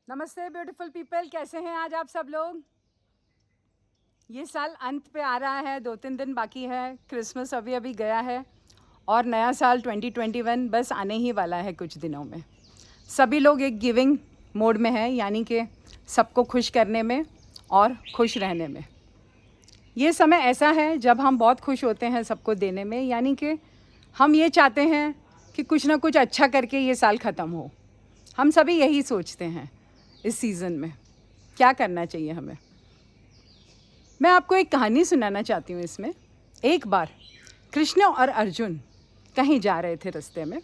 नमस्ते beautiful people, कैसे हैं आज आप सब लोग। ये साल अंत पे आ रहा है, 2-3 दिन बाकी है। क्रिसमस अभी अभी गया है और नया साल 2021 बस आने ही वाला है कुछ दिनों में। सभी लोग एक गिविंग मोड में हैं, यानी कि सबको खुश करने में और खुश रहने में। ये समय ऐसा है जब हम बहुत खुश होते हैं सबको देने में, यानी कि हम ये चाहते हैं कि कुछ ना कुछ अच्छा करके ये साल ख़त्म हो। हम सभी यही सोचते हैं इस सीज़न में क्या करना चाहिए हमें। मैं आपको एक कहानी सुनाना चाहती हूँ इसमें। एक बार कृष्ण और अर्जुन कहीं जा रहे थे, रास्ते में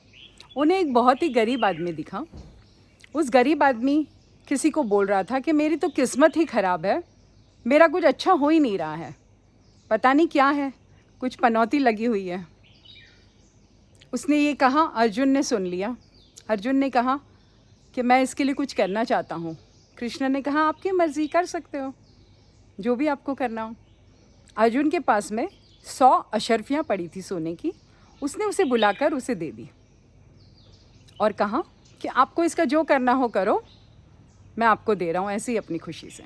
उन्हें एक बहुत ही गरीब आदमी दिखा। उस गरीब आदमी किसी को बोल रहा था कि मेरी तो किस्मत ही ख़राब है, मेरा कुछ अच्छा हो ही नहीं रहा है, पता नहीं क्या है, कुछ पनौती लगी हुई है। उसने ये कहा, अर्जुन ने सुन लिया। अर्जुन ने कहा कि मैं इसके लिए कुछ करना चाहता हूँ। कृष्ण ने कहा, आपकी मर्ज़ी, कर सकते हो जो भी आपको करना हो। अर्जुन के पास में 100 अशर्फियाँ पड़ी थी सोने की। उसने उसे बुलाकर उसे दे दी और कहा कि आपको इसका जो करना हो करो, मैं आपको दे रहा हूँ ऐसे ही अपनी खुशी से।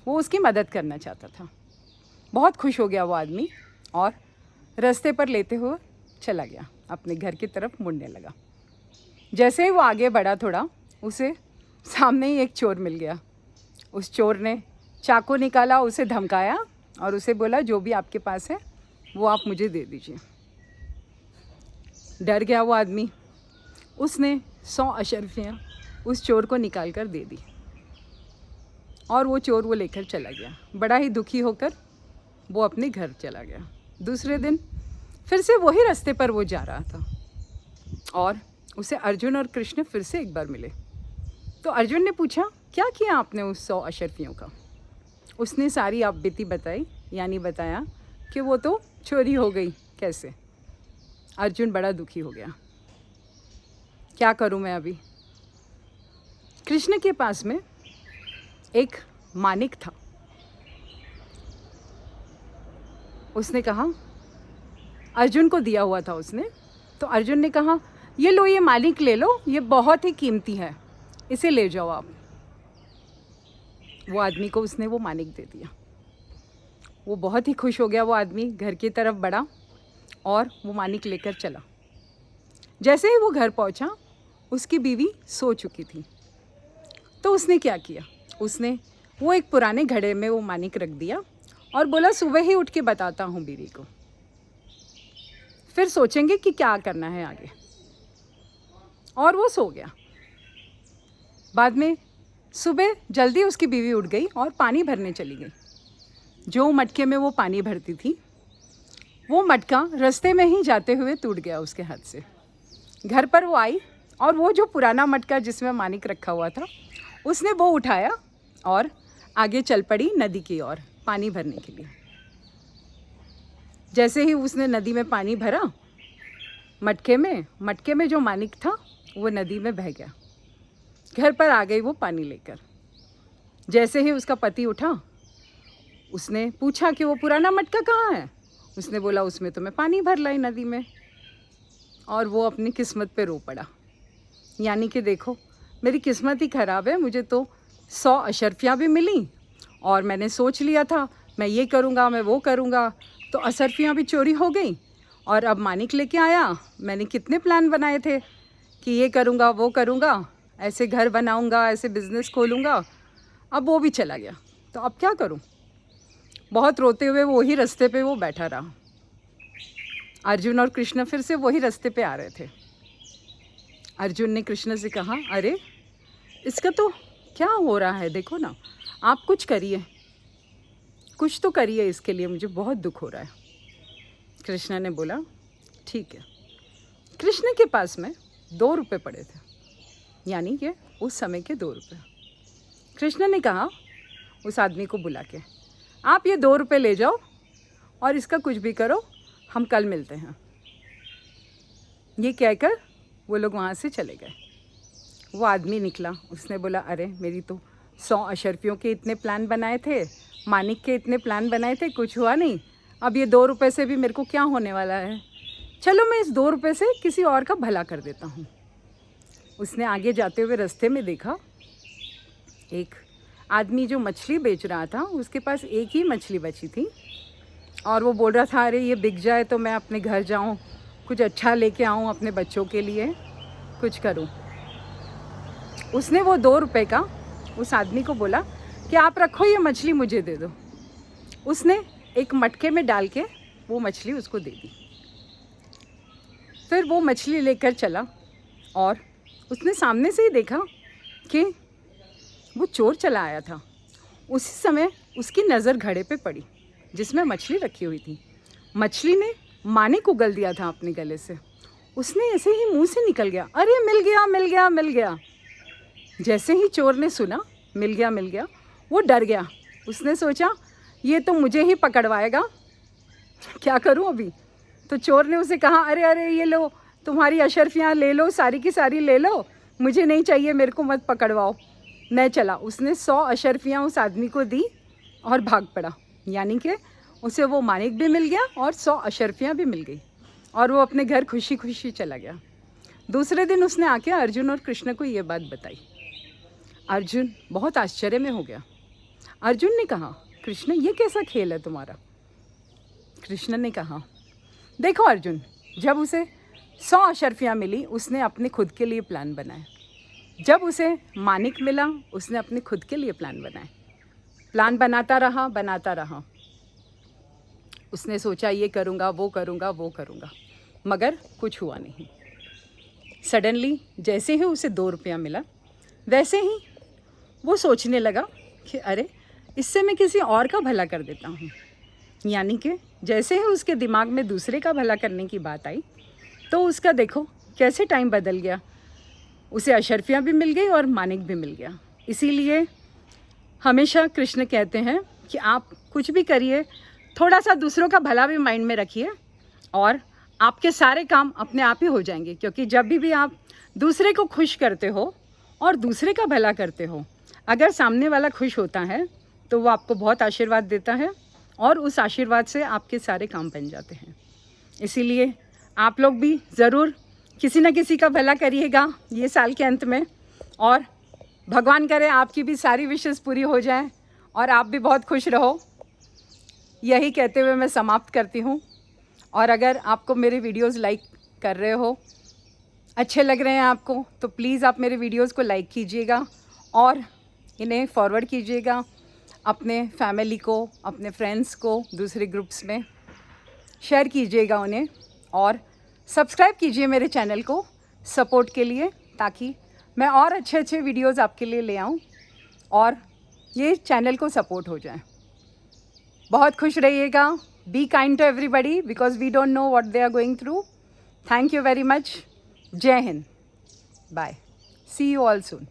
वो उसकी मदद करना चाहता था। बहुत खुश हो गया वो आदमी और रास्ते पर लेते हुए चला गया, अपने घर की तरफ मुड़ने लगा। जैसे ही वो आगे बढ़ा थोड़ा, उसे सामने ही एक चोर मिल गया। उस चोर ने चाकू निकाला, उसे धमकाया और उसे बोला, जो भी आपके पास है वो आप मुझे दे दीजिए। डर गया वो आदमी। उसने 100 अशर्फियाँ उस चोर को निकाल कर दे दी और वो चोर वो लेकर चला गया। बड़ा ही दुखी होकर वो अपने घर चला गया। दूसरे दिन फिर से वही रास्ते पर वो जा रहा था और उसे अर्जुन और कृष्ण फिर से एक बार मिले। तो अर्जुन ने पूछा, क्या किया आपने उस 100 अशर्फियों का। उसने सारी आप बीती बताई, यानी बताया कि वो तो चोरी हो गई कैसे। अर्जुन बड़ा दुखी हो गया, क्या करूं मैं अभी। कृष्ण के पास में एक मानिक था। उसने कहा, अर्जुन को दिया हुआ था उसने। तो अर्जुन ने कहा, ये लो, ये मानिक ले लो, ये बहुत ही कीमती है, इसे ले जाओ आप। वो आदमी को उसने वो मानिक दे दिया। वो बहुत ही खुश हो गया। वो आदमी घर की तरफ बढ़ा और वो मानिक लेकर चला। जैसे ही वो घर पहुंचा, उसकी बीवी सो चुकी थी। तो उसने क्या किया, उसने वो एक पुराने घड़े में वो मानिक रख दिया और बोला, सुबह ही उठ के बताता हूँ बीवी को, फिर सोचेंगे कि क्या करना है आगे। और वो सो गया। बाद में सुबह जल्दी उसकी बीवी उठ गई और पानी भरने चली गई। जो मटके में वो पानी भरती थी, वो मटका रास्ते में ही जाते हुए टूट गया उसके हाथ से। घर पर वो आई और वो जो पुराना मटका जिसमें मानिक रखा हुआ था, उसने वो उठाया और आगे चल पड़ी नदी की ओर पानी भरने के लिए। जैसे ही उसने नदी में पानी भरा, मटके में जो मानिक था वो नदी में बह गया। घर पर आ गई वो पानी लेकर। जैसे ही उसका पति उठा, उसने पूछा कि वो पुराना मटका कहाँ है। उसने बोला, उसमें तो मैं पानी भर लाई नदी में। और वो अपनी किस्मत पे रो पड़ा, यानी कि देखो, मेरी किस्मत ही ख़राब है, मुझे तो 100 अशर्फियाँ भी मिली और मैंने सोच लिया था मैं ये करूँगा, मैं वो करूँगा, तो अशर्फियाँ भी चोरी हो गई और अब मानिक लेके आया। मैंने कितने प्लान बनाए थे कि ये करूँगा, वो करूँगा, ऐसे घर बनाऊँगा, ऐसे बिज़नेस खोलूँगा, अब वो भी चला गया। तो अब क्या करूँ। बहुत रोते हुए वही रास्ते पे वो बैठा रहा। अर्जुन और कृष्ण फिर से वही रास्ते पे आ रहे थे। अर्जुन ने कृष्ण से कहा, अरे इसका तो क्या हो रहा है, देखो ना, आप कुछ करिए, कुछ तो करिए इसके लिए, मुझे बहुत दुख हो रहा है। कृष्ण ने बोला, ठीक है। कृष्ण के पास में 2 रुपये पड़े थे, यानी कि उस समय के 2 रुपये। कृष्ण ने कहा उस आदमी को बुला के, आप ये 2 रुपये ले जाओ और इसका कुछ भी करो, हम कल मिलते हैं। ये कहकर वो लोग वहाँ से चले गए। वो आदमी निकला, उसने बोला, अरे मेरी तो 100 अशर्फियों के इतने प्लान बनाए थे, मानिक के इतने प्लान बनाए थे, कुछ हुआ नहीं। अब ये 2 रुपये से भी मेरे को क्या होने वाला है। चलो मैं इस 2 रुपये से किसी और का भला कर देता हूँ। उसने आगे जाते हुए रास्ते में देखा एक आदमी जो मछली बेच रहा था उसके पास एक ही मछली बची थी और वो बोल रहा था अरे ये बिक जाए तो मैं अपने घर जाऊं, कुछ अच्छा लेके आऊं अपने बच्चों के लिए, कुछ करूं। उसने वो 2 रुपए का उस आदमी को बोला कि आप रखो, ये मछली मुझे दे दो। उसने एक मटके में डाल के वो मछली उसको दे दी। फिर वो मछली लेकर चला और उसने सामने से ही देखा कि वो चोर चला आया था। उसी समय उसकी नज़र घड़े पे पड़ी जिसमें मछली रखी हुई थी। मछली ने माने को गल दिया था अपने गले से। उसने ऐसे ही मुंह से निकल गया, अरे मिल गया मिल गया मिल गया। जैसे ही चोर ने सुना मिल गया, वो डर गया। उसने सोचा ये तो मुझे ही पकड़वाएगा, क्या करूं अभी। तो चोर ने उसे कहा अरे अरे ये लो तुम्हारी अशर्फियाँ ले लो, सारी की सारी ले लो, मुझे नहीं चाहिए, मेरे को मत पकड़वाओ, मैं चला। उसने 100 अशर्फियाँ उस आदमी को दी और भाग पड़ा। यानी कि उसे वो मानिक भी मिल गया और 100 अशर्फियाँ भी मिल गई और वो अपने घर खुशी खुशी चला गया। दूसरे दिन उसने आके अर्जुन और कृष्ण को ये बात बताई। अर्जुन बहुत आश्चर्य में हो गया। अर्जुन ने कहा कृष्ण ये कैसा खेल है तुम्हारा। कृष्ण ने कहा देखो अर्जुन, जब उसे 100 अशर्फियाँ मिली उसने अपने खुद के लिए प्लान बनाए। जब उसे मानिक मिला उसने अपने खुद के लिए प्लान बनाए। प्लान बनाता रहा। उसने सोचा ये करूँगा वो करूँगा, मगर कुछ हुआ नहीं। सडनली जैसे ही उसे 2 रुपया मिला वैसे ही वो सोचने लगा कि अरे इससे मैं किसी और का भला कर देता हूँ। यानी कि जैसे ही उसके दिमाग में दूसरे का भला करने की बात आई तो उसका देखो कैसे टाइम बदल गया। उसे अशर्फियाँ भी मिल गई और मानिक भी मिल गया। इसीलिए हमेशा कृष्ण कहते हैं कि आप कुछ भी करिए, थोड़ा सा दूसरों का भला भी माइंड में रखिए और आपके सारे काम अपने आप ही हो जाएंगे। क्योंकि जब भी आप दूसरे को खुश करते हो और दूसरे का भला करते हो, अगर सामने वाला खुश होता है तो वो आपको बहुत आशीर्वाद देता है और उस आशीर्वाद से आपके सारे काम बन जाते हैं। इसीलिए आप लोग भी ज़रूर किसी न किसी का भला करिएगा ये साल के अंत में, और भगवान करे आपकी भी सारी विशेस पूरी हो जाएं और आप भी बहुत खुश रहो। यही कहते हुए मैं समाप्त करती हूँ। और अगर आपको मेरे वीडियोस लाइक कर रहे हो, अच्छे लग रहे हैं आपको, तो प्लीज़ आप मेरे वीडियोस को लाइक कीजिएगा और इन्हें फॉरवर्ड कीजिएगा अपने फैमिली को, अपने फ्रेंड्स को, दूसरे ग्रुप्स में शेयर कीजिएगा उन्हें, और सब्सक्राइब कीजिए मेरे चैनल को सपोर्ट के लिए, ताकि मैं और अच्छे वीडियोस आपके लिए ले आऊँ और ये चैनल को सपोर्ट हो जाए। बहुत खुश रहिएगा। Be kind to everybody because we don't know what they are going through. Thank you very much. जय Hind. Bye. See you all soon.